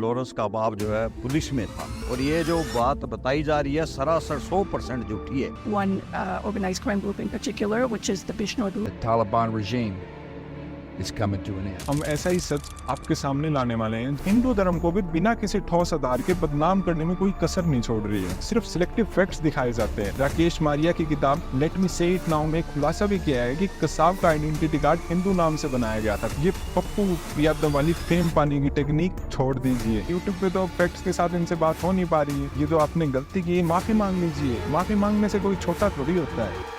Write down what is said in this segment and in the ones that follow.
Lawrence का बाप जो है पुलिस में था और ये जो बात बताई जा रही है सरासर 100% झूठी है। One organized crime group in particular, which is the Bishnoi group. The Taliban regime is coming to an end. हम ऐसा ही सच आपके सामने लाने वाले हैं। हिंदू धर्म को भी बिना किसी ठोस आधार के बदनाम करने में कोई कसर नहीं छोड़ रही है। सिर्फ सिलेक्टिव फैक्ट्स दिखाए जाते हैं। राकेश मारिया की किताब लेट मी से इट नाउ में खुलासा भी किया है कि कसाब का आइडेंटिटी कार्ड हिंदू नाम से बनाया गया था। ये पप्पू यादव वाली फेम पाने की टेक्निक छोड़ दीजिए। यूट्यूब पे तो फैक्ट्स के साथ इनसे बात हो नहीं पा रही है। ये जो आपने गलती की है माफी मांग लीजिए। माफी मांगने से कोई छोटा थोड़ी होता है।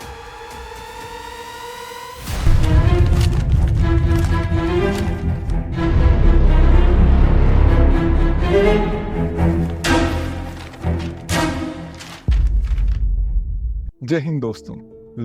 जय हिंद दोस्तों।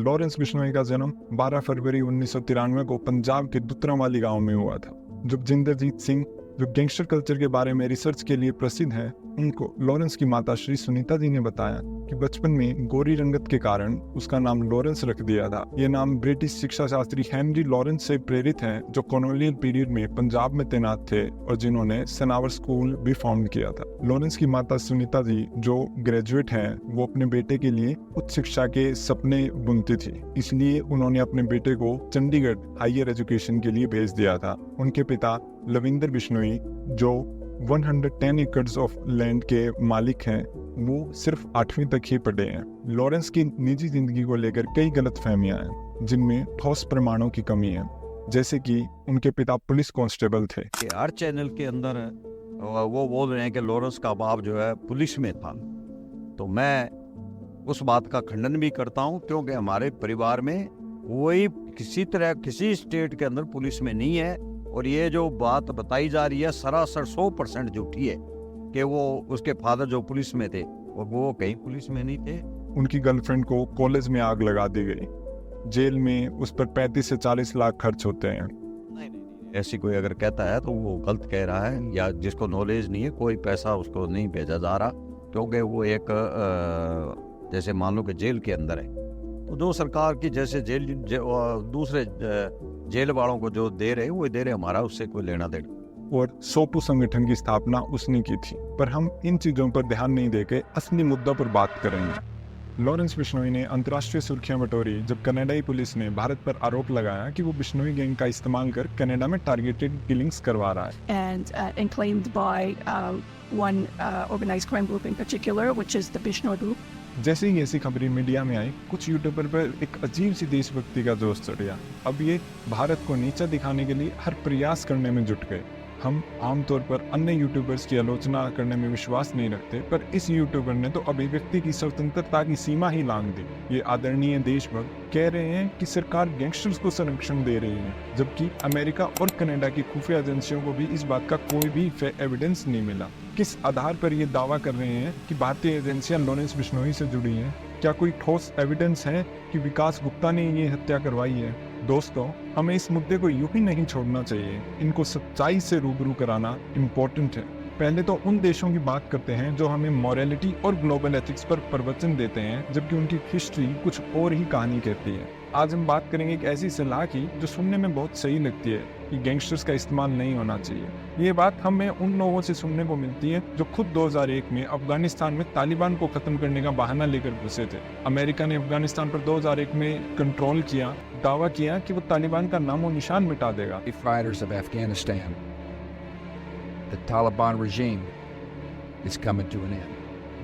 लॉरेंस बिश्नोई का जन्म 12 फरवरी 1993 को पंजाब के दुतरावाली गांव में हुआ था। जब जिंदरजीत सिंह जो गैंगस्टर कल्चर के बारे में रिसर्च के लिए प्रसिद्ध है, उनको लॉरेंस की माता श्री सुनीता जी ने बताया कि बचपन में गोरी रंगत के कारण उसका नाम लॉरेंस रख दिया था। ये नाम ब्रिटिश शिक्षा शास्त्री हेनरी लॉरेंस से प्रेरित है, जो कॉलोनियल पीरियड में पंजाब में तैनात थे और जिन्होंने सनावर स्कूल भी फाउंड किया था। लॉरेंस की माता सुनीता जी जो ग्रेजुएट हैं, वो अपने बेटे के लिए उच्च शिक्षा के सपने बुनती थी, इसलिए उन्होंने अपने बेटे को चंडीगढ़ हायर एजुकेशन के लिए भेज दिया था। उनके पिता लविंदर बिश्नोई जो 110 एकड़ ऑफ लैंड के मालिक हैं, वो सिर्फ 8वीं तक ही पढ़े हैं। लॉरेंस की निजी जिंदगी को लेकर कई गलतफहमियां हैं, जिनमें ठोस प्रमाणों की कमी है, जैसे कि उनके पिता पुलिस कांस्टेबल थे। हर चैनल के अंदर वो बोल रहे हैं कि लॉरेंस का बाप जो है पुलिस में था, तो मैं उस बात का खंडन भी करता हूं, क्योंकि हमारे परिवार में कोई किसी तरह किसी स्टेट के अंदर पुलिस में नहीं है। और ये जो बात बताई जा रही है सरासर 100% झूठी है कि वो उसके फादर जो पुलिस में थे और वो कहीं पुलिस में नहीं थे। उनकी गर्लफ्रेंड को कॉलेज में आग लगा दी गई। जेल में उस पर 35 से 40 लाख खर्च होते हैं। नहीं, ऐसी कोई अगर कहता है तो वो गलत कह रहा है, या जिसको नॉलेज नहीं है, कोई पैसा उसको नहीं भेजा जा रहा, क्योंकि वो एक जैसे मान लो कि जेल के अंदर है, तो जो सरकार की जैसे दूसरे जेल वालों को जो दे रहे वो दे रहे, हमारा उससे कोई लेना देना। और सोपू संगठन की स्थापना उसने की थी। पर हम इन चीजों पर ध्यान नहीं देके असली मुद्दा पर बात करेंगे। लॉरेंस बिश्नोई ने अंतर्राष्ट्रीय सुर्खियां बटोरी जब कनाडाई पुलिस ने भारत पर आरोप लगाया कि वो बिश्नोई गैंग का इस्तेमाल कर कनाडा में टारगेटेड किलिंग्स करवा रहा है। And claimed by one organized crime group in particular, which is the Bishnoi group. जैसे ही ऐसी खबरें मीडिया में आई, कुछ यूट्यूबर पर एक अजीब सी देशभक्ति का जोश चढ़ गया। अब ये भारत को नीचा दिखाने के लिए हर प्रयास करने में जुट गए। हम आमतौर पर अन्य यूट्यूबर्स की आलोचना करने में विश्वास नहीं रखते, पर इस यूट्यूबर ने तो अभिव्यक्ति की स्वतंत्रता की सीमा ही लांघ दी। ये आदरणीय देशभक्त कह रहे हैं कि सरकार गैंगस्टर्स को संरक्षण दे रही है, जबकि अमेरिका और कनाडा की खुफिया एजेंसियों को भी इस बात का कोई भी एविडेंस नहीं मिला। किस आधार पर ये दावा कर रहे हैं कि भारतीय एजेंसियां लॉरेंस बिश्नोई से जुड़ी हैं? क्या कोई ठोस एविडेंस है कि विकास गुप्ता ने ये हत्या करवाई है? दोस्तों, हमें इस मुद्दे को यूं ही नहीं छोड़ना चाहिए। इनको सच्चाई से रूबरू कराना इम्पोर्टेंट है। पहले तो उन देशों की बात करते हैं जो हमें मॉरलिटी और ग्लोबल एथिक्स पर प्रवचन देते हैं, जबकि उनकी हिस्ट्री कुछ और ही कहानी कहती है। आज हम बात करेंगे एक ऐसी सलाह की जो सुनने में बहुत सही लगती है कि गैंगस्टर्स का इस्तेमाल नहीं होना चाहिए। ये बात हमें उन लोगों से सुनने को मिलती है जो खुद 2001 में अफगानिस्तान में तालिबान को खत्म करने का बहाना लेकर घुसे थे। अमेरिका ने अफगानिस्तान पर 2001 में कंट्रोल किया, दावा किया कि वो तालिबान का नामो निशान मिटा देगा। The fighters of Afghanistan, the Taliban regime is coming to an end.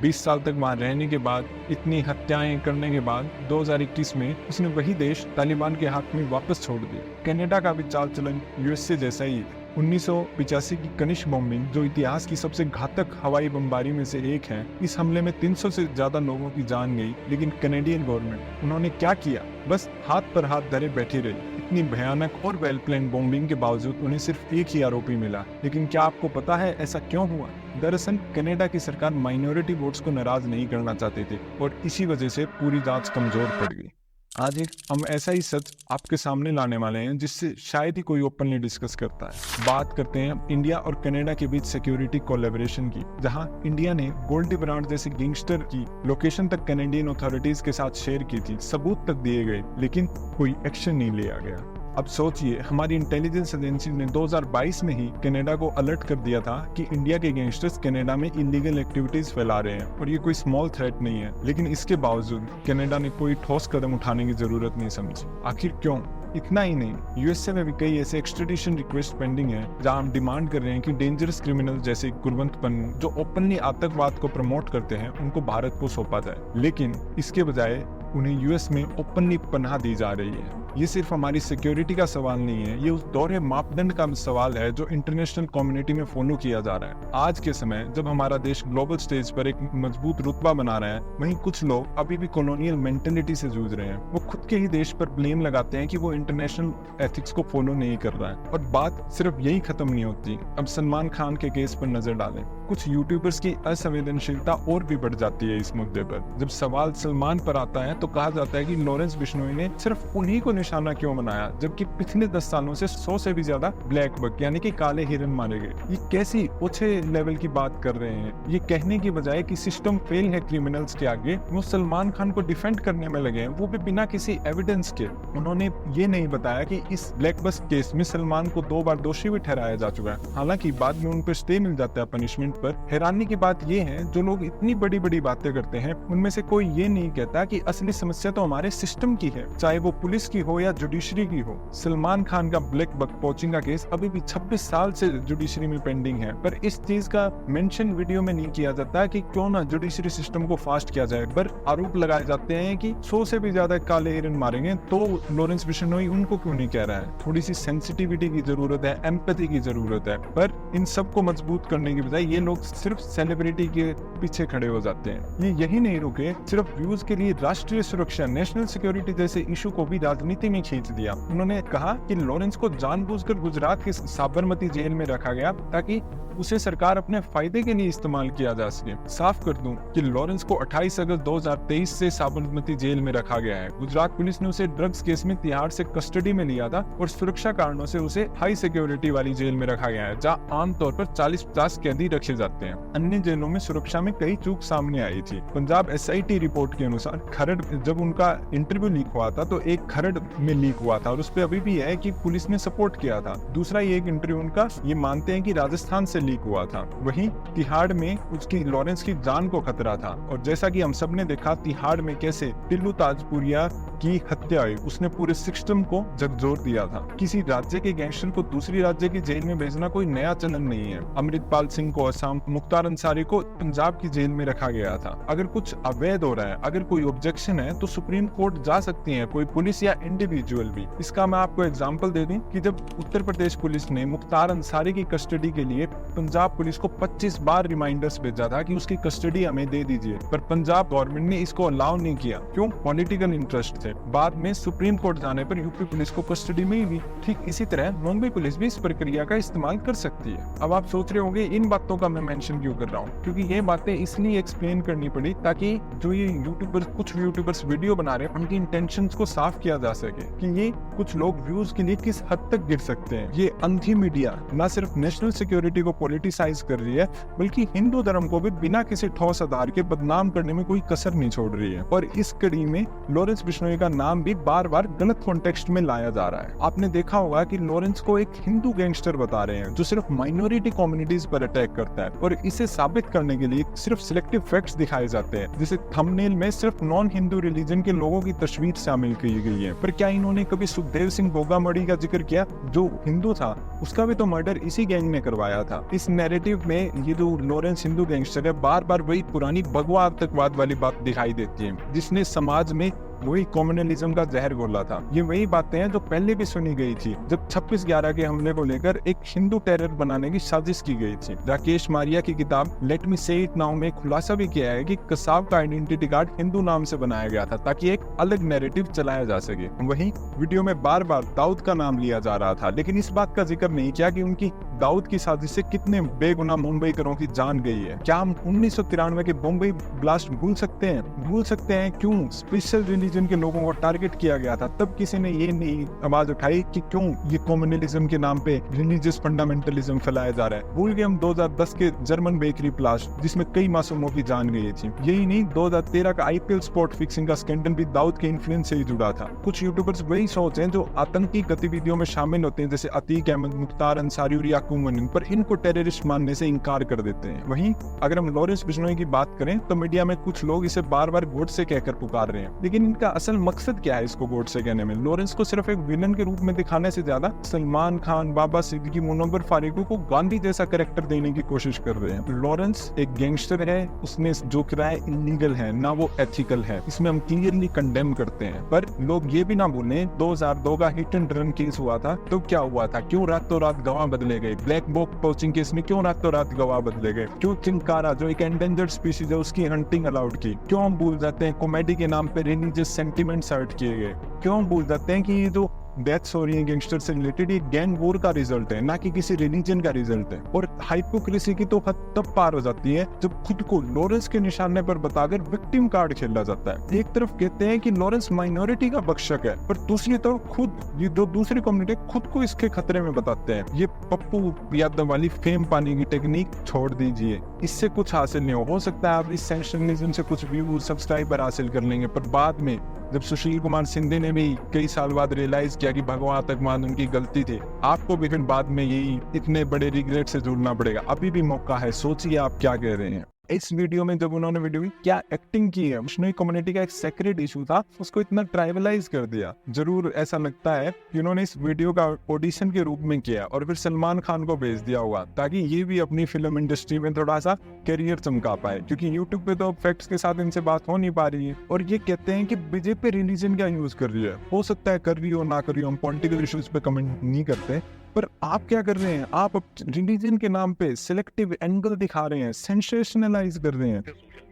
20 साल तक वहाँ रहने के बाद, इतनी हत्याएं करने के बाद 2021 में उसने वही देश तालिबान के हाथ में वापस छोड़ दिया। कनाडा का भी चाल चलन यूएसए जैसा ही है। 1985 की कनिष्क बॉम्बिंग, जो इतिहास की सबसे घातक हवाई बमबारी में से एक है, इस हमले में 300 से ज्यादा लोगों की जान गई, लेकिन कनेडियन गवर्नमेंट उन्होंने क्या किया? बस हाथ पर हाथ धरे बैठी रही। इतनी भयानक और वेल प्लान बॉम्बिंग के बावजूद उन्हें सिर्फ एक ही आरोपी मिला। लेकिन क्या आपको पता है ऐसा क्यों हुआ? दरअसल कनाडा की सरकार माइनॉरिटी वोट्स को नाराज नहीं करना चाहती थी और इसी वजह से पूरी जांच कमजोर पड़ गई। आज हम ऐसा ही सच आपके सामने लाने वाले हैं जिससे शायद ही कोई ओपनली डिस्कस करता है। बात करते हैं इंडिया और कनाडा के बीच सिक्योरिटी कोलैबोरेशन की, जहां इंडिया ने गोल्डी ब्रांड जैसे गैंगस्टर की लोकेशन तक कनाडियन अथॉरिटीज के साथ शेयर की थी, सबूत तक दिए गए, लेकिन कोई एक्शन नहीं लिया गया। अब सोचिए, हमारी इंटेलिजेंस एजेंसी ने 2022 में ही कनाडा को अलर्ट कर दिया था कि इंडिया के गैंगस्टर्स कनाडा में इलीगल एक्टिविटीज फैला रहे हैं और ये कोई स्मॉल थ्रेट नहीं है। लेकिन इसके बावजूद कनाडा ने कोई ठोस कदम उठाने की जरूरत नहीं समझी। आखिर क्यों? इतना ही नहीं, यूएसए में भी कई ऐसे एक्सट्रेडिशन रिक्वेस्ट पेंडिंग है जहां हम डिमांड कर रहे हैं कि डेंजरस क्रिमिनल जैसे कुलवंत पन्नू जो ओपनली आतंकवाद को प्रमोट करते हैं उनको भारत को सौंपा जाए। लेकिन इसके बजाय उन्हें यूएस में ओपनली पनाह दी जा रही है। ये सिर्फ हमारी सिक्योरिटी का सवाल नहीं है, ये उस दोहरे मापदंड का सवाल है जो इंटरनेशनल कम्युनिटी में फॉलो किया जा रहा है। आज के समय जब हमारा देश ग्लोबल स्टेज पर एक मजबूत रुतबा बना रहा है, वहीं कुछ लोग अभी भी कॉलोनियल मेंटेलिटी से जूझ रहे हैं। वो खुद के ही देश पर ब्लेम लगाते हैं कि वो इंटरनेशनल एथिक्स को फॉलो नहीं कर रहा है। और बात सिर्फ यही खत्म नहीं होती। अब सलमान खान के केस पर नजर डालें। कुछ यूट्यूबर्स की असंवेदनशीलता और भी बढ़ जाती है इस मुद्दे पर। जब सवाल सलमान पर आता है तो कहा जाता है कि लॉरेंस बिश्नोई ने सिर्फ उन्हीं को निशाना क्यों बनाया, जबकि पिछले 10 सालों से 100 से भी ज्यादा ब्लैक बक यानी कि काले हिरन मारे गए। ये कैसी ओछे लेवल की बात कर रहे हैं। ये कहने की बजाय कि सिस्टम फेल है क्रिमिनल्स के आगे, वो सलमान खान को डिफेंड करने में लगे हैं, वो भी बिना किसी एविडेंस के। उन्होंने ये नहीं बताया कि इस ब्लैक बस केस में सलमान को 2 बार दोषी भी ठहराया जा चुका है। हालांकि बाद में उन पर स्टे मिल जाता है पनिशमेंट पर। हैरानी की बात ये है, जो लोग इतनी बड़ी बड़ी बातें करते हैं उनमें से कोई ये नहीं कहता कि असली समस्या तो हमारे सिस्टम की है, चाहे वो पुलिस की हो या जुडिशरी की हो। सलमान खान का ब्लैक बक पोचिंग का केस अभी भी 26 साल से जुडिशरी में पेंडिंग है, पर इस चीज का मेंशन वीडियो में नहीं किया जाता कि क्यों ना जुडिशरी सिस्टम को फास्ट किया जाए। पर आरोप लगाए जाते हैं कि 100 से भी ज्यादा काले हिरन मारेंगे, तो लॉरेंस बिश्नोई उनको क्यों नहीं कह रहा है। थोड़ी सी सेंसिटिविटी की जरूरत है, एम्पैथी की जरूरत है। पर इन सबको मजबूत करने की बजाय ये लोग सिर्फ सेलिब्रिटी के पीछे खड़े हो जाते हैं। ये यही नहीं रुके, सिर्फ व्यूज के लिए राष्ट्रीय सुरक्षा, नेशनल सिक्योरिटी जैसे इशू को भी राजनीति में खींच दिया। उन्होंने कहा कि लॉरेंस को जानबूझकर गुजरात के साबरमती जेल में रखा गया ताकि उसे सरकार अपने फायदे के लिए इस्तेमाल किया जा सके। साफ कर दूं कि लॉरेंस को 28 अगस्त 2023 से साबरमती जेल में रखा गया है। गुजरात पुलिस ने उसे ड्रग्स केस में तिहाड़ से कस्टडी में लिया था और सुरक्षा कारणों से उसे हाई सिक्योरिटी वाली जेल में रखा गया है, जहां आमतौर पर 40-50 कैदी रखे जाते हैं। अन्य जेलों में सुरक्षा में कई चूक सामने आई थी। पंजाब SIT रिपोर्ट के अनुसार खरड़, जब उनका इंटरव्यू लीक हुआ था तो एक खरड़ में लीक हुआ था और उस पर अभी भी है कि पुलिस ने सपोर्ट किया था। दूसरा ये एक इंटरव्यू उनका ये मानते हैं कि राजस्थान से लीक हुआ था। वहीं तिहाड़ में उसकी लॉरेंस की जान को खतरा था और जैसा कि हम सब ने देखा तिहाड़ में कैसे टिल्लू ताजपुरिया की हत्या हुई, उसने पूरे सिस्टम को झकझोर दिया था। किसी राज्य के गैंगस्टर को दूसरी राज्य की जेल में भेजना कोई नया चलन नहीं है। अमृतपाल सिंह को असम, मुख्तार अंसारी को पंजाब की जेल में रखा गया था। अगर कुछ अवैध हो रहा है, अगर कोई ऑब्जेक्शन है तो सुप्रीम कोर्ट जा सकती है, कोई पुलिस या इंडिविजुअल भी। इसका मैं आपको एग्जांपल दे दूं कि जब उत्तर प्रदेश पुलिस ने मुख्तार अंसारी की कस्टडी के लिए पंजाब पुलिस को 25 बार रिमाइंडर्स भेजा था कि उसकी कस्टडी हमें दे दीजिए, पर पंजाब गवर्नमेंट ने इसको अलाउ नहीं किया। क्यों? पॉलिटिकल इंटरेस्ट थे। बाद में सुप्रीम कोर्ट जाने पर यूपी पुलिस को कस्टडी मिल गई। ठीक इसी तरह मुंबई पुलिस भी इस प्रक्रिया का इस्तेमाल कर सकती है। अब आप सोच रहे होंगे इन बातों का मैं मेंशन क्यों कर रहा हूँ, क्योंकि ये बातें इसलिए एक्सप्लेन करनी पड़ी ताकि जो ये कुछ यूट्यूबर्स वीडियो बना रहे हैं उनकी इंटेंशंस को साफ किया जा सके कि ये कुछ लोग व्यूज के लिए किस हद तक गिर सकते हैं। ये अंधी मीडिया न सिर्फ नेशनल सिक्योरिटी को पॉलिटिसाइज कर रही है, बल्कि हिंदू धर्म को भी बिना किसी ठोस आधार के बदनाम करने में कोई कसर नहीं छोड़ रही है। और इस कड़ी में लॉरेंस बिश्नोई का नाम भी बार बार गलत कॉन्टेक्स्ट में लाया जा रहा है। आपने देखा होगा कि लॉरेंस को एक हिंदू गैंगस्टर बता रहे हैं जो सिर्फ माइनॉरिटी कम्युनिटीज पर अटैक करता है, और इसे साबित करने के लिए सिर्फ सिलेक्टिव फैक्ट्स दिखाए जाते हैं। जैसे थंबनेल में सिर्फ नॉन हिंदू रिलीजन के लोगों की तस्वीर शामिल की गई है। पर क्या इन्होंने कभी सुखदेव सिंह गोगामड़ी का जिक्र किया, जो हिंदू था? उसका भी तो मर्डर इसी गैंग ने करवाया था। इस नैरेटिव में ये जो लॉरेंस हिंदू गैंगस्टर है, बार बार वही पुरानी भगवा आतंकवाद वाली बात दिखाई देती है, जिसने समाज में वही कम्युनलिज्म का जहर घोला था। ये वही बातें हैं जो पहले भी सुनी गई थी जब 26/11 के हमले को लेकर एक हिंदू टेरर बनाने की साजिश की गई थी। राकेश मारिया की किताब लेट मी से इट नाउ में खुलासा भी किया है कि कसाब का आइडेंटिटी कार्ड हिंदू नाम से बनाया गया था ताकि एक अलग नैरेटिव चलाया जा सके। वहीं वीडियो में बार बार दाऊद का नाम लिया जा रहा था, लेकिन इस बात का जिक्र नहीं किया कि उनकी दाऊद की साजिश से कितने बेगुनाह मुंबईकरों की जान गई है। क्या हम 1993 के बम्बई ब्लास्ट भूल सकते हैं? भूल सकते हैं क्यों स्पेशल रिलीजन के लोगों को टारगेट किया गया था? तब किसी ने ये नहीं आवाज उठाई कि क्यों ये कम्युनलिज्म के नाम पे रिलीजियस फंडामेंटलिज्म फैलाया जा रहा है। भूल गए हम 2010 के जर्मन बेकरी ब्लास्ट जिसमें कई मासूमों की जान गई थी। यही नहीं, 2013 का IPL स्पॉट फिक्सिंग का स्कैंडल भी दाऊद के इन्फ्लुएंस से ही जुड़ा था। कुछ यूट्यूबर्स वही सोच हैं जो आतंकी गतिविधियों में शामिल होते हैं, जैसे अतीक अहमद, मुख्तार अंसारी और याकूब मोमिन, पर इनको टेररिस्ट मानने से इनकार कर देते हैं। वहीं अगर हम लॉरेंस बिश्नोई की बात करें तो मीडिया में कुछ लोग इसे बार बार गोडसे कहकर पुकार रहे हैं, लेकिन इनका असल मकसद क्या है इसको गोडसे कहने में? लॉरेंस को सिर्फ एक विलन के रूप में दिखाने से ज्यादा सलमान खान, बाबा सिद्दीकी, मुनव्वर फारूकी को गांधी जैसा कैरेक्टर देने की कोशिश कर रहे हैं। लॉरेंस एक गैंगस्टर है, उसने जो किया है इलीगल है, ना वो एथिकल है, इसमें हम क्लियरली कंडेम करते हैं। पर लोग ये भी ना भूलें 2002 का हिट एंड रन केस हुआ था, तो क्या हुआ था? क्यों रातों रात गवाह बदले गए? ब्लैक बॉक्स पोचिंग केस में क्यों रातों रात गवाह बदले गए? क्यों चिंकारा जो एक एंडेंजर्ड स्पीशीज है उसकी हंटिंग अलाउड की? क्यों हम भूल जाते हैं कॉमेडी के नाम पे रिलीजियस सेंटिमेंट्स हर्ट किए गए? क्यों हम भूल जाते हैं कि ये जो डेथ्स हो रही है गैंगस्टर से रिलेटेड, ये गैंग वॉर का रिजल्ट है, ना कि किसी रिलीजन का रिजल्ट है। और हाइपोक्रेसी की तो हद तब पार हो जाती है जब खुद को लॉरेंस के निशाने पर बताकर विक्टिम कार्ड खेला जाता है। एक तरफ कहते हैं कि लॉरेंस माइनॉरिटी का बख्शक है, पर दूसरी तरफ खुद ये जो दूसरी कम्युनिटी खुद को इसके खतरे में बताते हैं। ये पप्पू यादव वाली फेम पाने की टेक्निक छोड़ दीजिए, इससे कुछ हासिल नहीं हो सकता है। आप इस सेंसेशनलिज्म से कुछ व्यू सब्सक्राइबर हासिल कर लेंगे, पर बाद में जब सुशील कुमार सिंधे ने भी कई साल बाद रियलाइज किया कि भगवा आतंकवाद उनकी गलती थी, आपको भी फिर बाद में यही इतने बड़े रिग्रेट से जुड़ना पड़ेगा। अभी भी मौका है, सोचिए आप क्या कह रहे हैं। इस वीडियो में जब उन्होंने वीडियो की क्या एक्टिंग की है, बिश्नोई कम्युनिटी का एक सेक्रेट इशू था, उसको इतना ट्राइबलाइज कर दिया। जरूर ऐसा लगता है कि उन्होंने इस वीडियो का ऑडिशन के रूप में किया और फिर सलमान खान को भेज दिया होगा ताकि ये भी अपनी फिल्म इंडस्ट्री में थोड़ा सा करियर चमका पाए, क्योंकि यूट्यूब पे तो फैक्ट्स के साथ इनसे बात हो नहीं पा रही है। और ये कहते हैं कि बीजेपी रिलीजन का यूज कर रही है, हो सकता है कर रही हो ना कर रही हो, हम पॉलिटिकल इश्यूज पे कमेंट नहीं करते, पर आप क्या कर रहे हैं? आप रिलीजन के नाम पे सिलेक्टिव एंगल दिखा रहे हैं, सेंसेशनलाइज कर रहे हैं।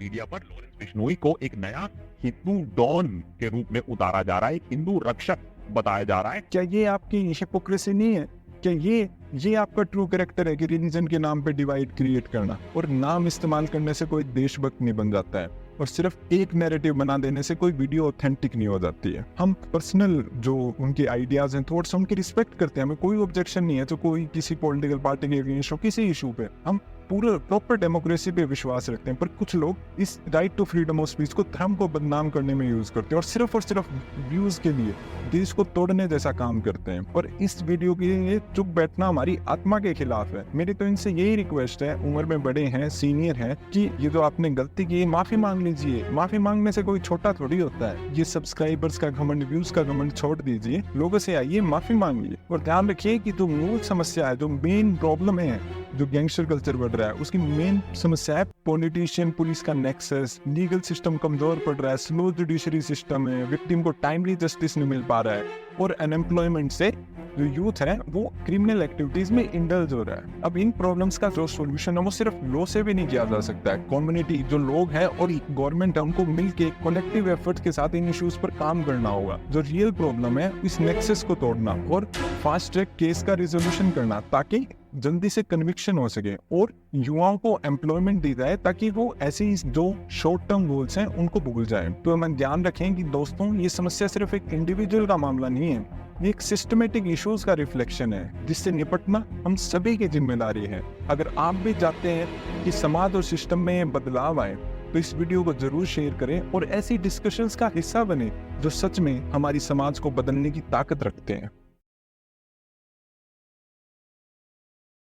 मीडिया पर लॉरेंस बिश्नोई को एक नया हिंदू डॉन के रूप में उतारा जा रहा है, एक हिंदू रक्षक बताया जा रहा है। क्या ये आपकी हिपोक्रेसी नहीं है? क्या ये आपका ट्रू कैरेक्टर है कि रिलीजन के नाम पे डिवाइड क्रिएट करना? और नाम इस्तेमाल करने से कोई देशभक्त नहीं बन जाता है, और सिर्फ एक नैरेटिव बना देने से कोई वीडियो ऑथेंटिक नहीं हो जाती है। हम पर्सनल जो उनके आइडियाज हैं, थॉट्स, उनकी रिस्पेक्ट करते हैं, हमें कोई ऑब्जेक्शन नहीं है। तो कोई किसी पॉलिटिकल पार्टी के अगेंस्ट हो, किसी इशू पे हम पूरा प्रॉपर डेमोक्रेसी पे विश्वास रखते हैं, पर कुछ लोग इस right to freedom of speech को धर्म को बदनाम करने में यूज करते हैं और सिर्फ व्यूज के लिए देश को तोड़ने जैसा काम करते हैं। और इस वीडियो के लिए चुप बैठना हमारी आत्मा के खिलाफ है। मेरी तो इनसे यही रिक्वेस्ट है, उम्र में बड़े हैं, सीनियर हैं, कि ये जो आपने गलती की माफी मांग लीजिए। माफी मांगने से कोई छोटा थोड़ी होता है। ये सब्सक्राइबर्स का घमंड, व्यूज का घमंड छोड़ दीजिए, लोगों से आइए, माफी मांगिए। और ध्यान रखिए कि जो मूल समस्या है, जो मेन प्रॉब्लम है, जो गैंगस्टर कल्चर बढ़ रहा है, उसकी मेन समस्या है पॉलिटिशियन पुलिस का नेक्सस, लीगल सिस्टम कमजोर पड़ रहा है, स्लो जुडिशरी सिस्टम है, विक्टिम को टाइमली जस्टिस नहीं मिल पा रहा है, और अनएम्प्लॉयमेंट से जो यूथ है वो क्रिमिनल एक्टिविटीज में इंडल्ज हो रहा है। अब इन प्रॉब्लम्स का जो सोल्यूशन है वो सिर्फ लॉ से भी नहीं किया जा सकता है। कम्युनिटी जो लोग हैं और गवर्नमेंट है, उनको मिलके कलेक्टिव एफर्ट्स के साथ इन इश्यूज पर काम करना होगा। जो रियल प्रॉब्लम है इस नेक्सस को तोड़ना और फास्ट ट्रैक केस का रिजोल्यूशन करना, ताकि जल्दी से कन्विक्शन हो सके और युवाओं को एम्प्लॉयमेंट दी जाए, ताकि वो ऐसी जो शॉर्ट टर्म गोल्स हैं उनको भूल जाए। तो हम ध्यान रखें कि दोस्तों, ये समस्या सिर्फ एक इंडिविजुअल का मामला नहीं है, ये एक सिस्टमेटिक इश्यूज का रिफ्लेक्शन है, जिससे निपटना हम सभी की जिम्मेदारी है। अगर आप भी चाहते हैं कि समाज और सिस्टम में बदलाव आए, तो इस वीडियो को जरूर शेयर करें और ऐसी डिस्कशंस का हिस्सा बने जो सच में हमारी समाज को बदलने की ताकत रखते हैं।